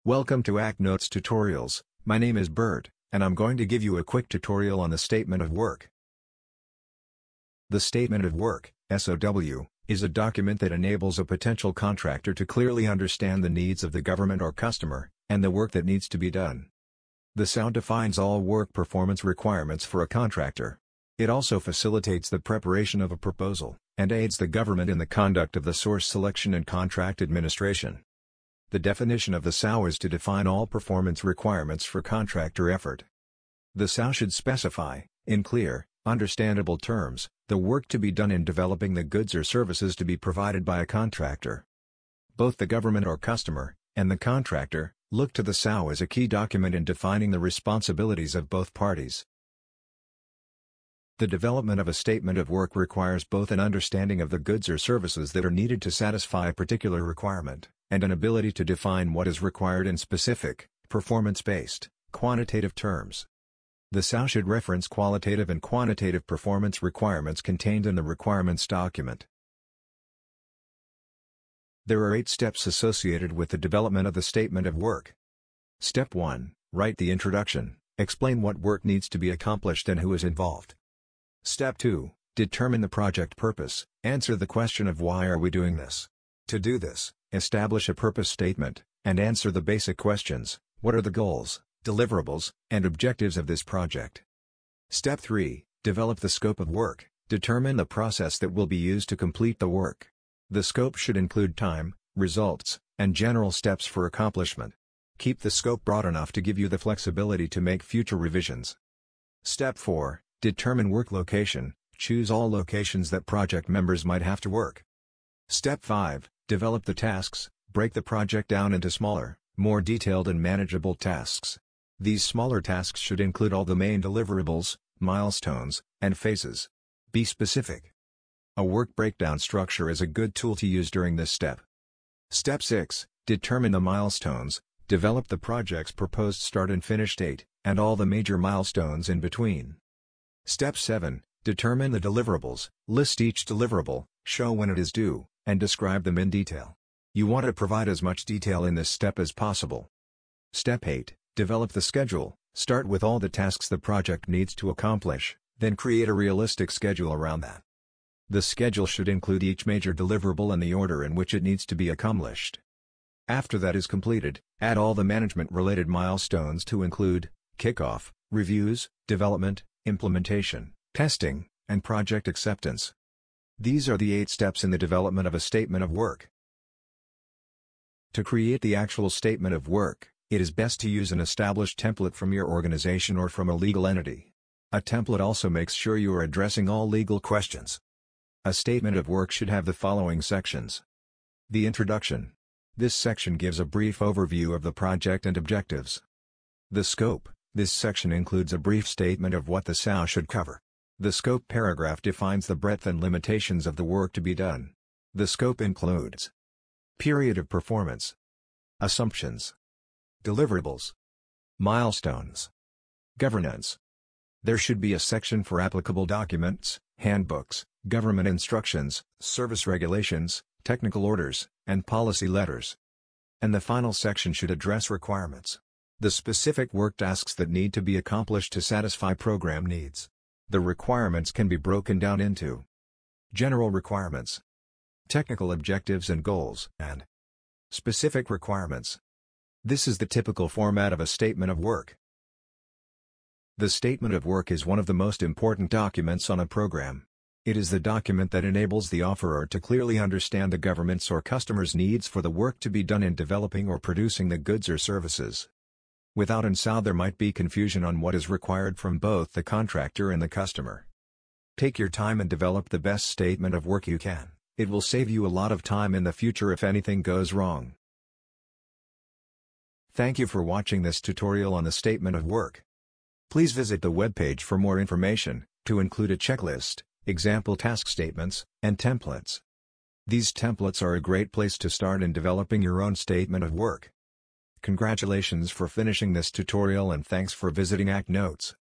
Welcome to Act Notes Tutorials. My name is Bert, and I'm going to give you a quick tutorial on the Statement of Work. The Statement of Work, SOW, is a document that enables a potential contractor to clearly understand the needs of the government or customer, and the work that needs to be done. The SOW defines all work performance requirements for a contractor. It also facilitates the preparation of a proposal, and aids the government in the conduct of the source selection and contract administration. The definition of the SOW is to define all performance requirements for contractor effort. The SOW should specify, in clear, understandable terms, the work to be done in developing the goods or services to be provided by a contractor. Both the government or customer, and the contractor, look to the SOW as a key document in defining the responsibilities of both parties. The development of a statement of work requires both an understanding of the goods or services that are needed to satisfy a particular requirement, and an ability to define what is required in specific, performance-based, quantitative terms. The SOW should reference qualitative and quantitative performance requirements contained in the requirements document. There are 8 steps associated with the development of the statement of work. Step 1. Write the introduction. Explain what work needs to be accomplished and who is involved. Step 2. Determine the project purpose. Answer the question of why are we doing this. To do this, establish a purpose statement, and answer the basic questions: what are the goals, deliverables, and objectives of this project? Step 3. Develop the scope of work. Determine the process that will be used to complete the work. The scope should include time, results, and general steps for accomplishment. Keep the scope broad enough to give you the flexibility to make future revisions. Step 4. Determine work location. Choose all locations that project members might have to work. Step 5. Develop the tasks. Break the project down into smaller, more detailed and manageable tasks. These smaller tasks should include all the main deliverables, milestones, and phases. Be specific. A work breakdown structure is a good tool to use during this step. Step 6. Determine the milestones. Develop the project's proposed start and finish date, and all the major milestones in between. Step 7. Determine the deliverables. List each deliverable, show when it is due, and describe them in detail. You want to provide as much detail in this step as possible. Step 8. Develop the schedule. Start with all the tasks the project needs to accomplish, then create a realistic schedule around that. The schedule should include each major deliverable and the order in which it needs to be accomplished. After that is completed, add all the management-related milestones to include kickoff, reviews, development, implementation, testing, and project acceptance. These are the 8 steps in the development of a statement of work. To create the actual statement of work, it is best to use an established template from your organization or from a legal entity. A template also makes sure you are addressing all legal questions. A statement of work should have the following sections. The introduction. This section gives a brief overview of the project and objectives. The scope. This section includes a brief statement of what the SOW should cover. The scope paragraph defines the breadth and limitations of the work to be done. The scope includes period of performance, assumptions, deliverables, milestones, governance. There should be a section for applicable documents, handbooks, government instructions, service regulations, technical orders, and policy letters. And the final section should address requirements. The specific work tasks that need to be accomplished to satisfy program needs. The requirements can be broken down into general requirements, technical objectives and goals, and specific requirements. This is the typical format of a statement of work. The statement of work is one of the most important documents on a program. It is the document that enables the offeror to clearly understand the government's or customer's needs for the work to be done in developing or producing the goods or services. Without an SOW, there might be confusion on what is required from both the contractor and the customer. Take your time and develop the best statement of work you can. It will save you a lot of time in the future if anything goes wrong. Thank you for watching this tutorial on the statement of work. Please visit the webpage for more information, to include a checklist, example task statements, and templates. These templates are a great place to start in developing your own statement of work. Congratulations for finishing this tutorial and thanks for visiting Act Notes.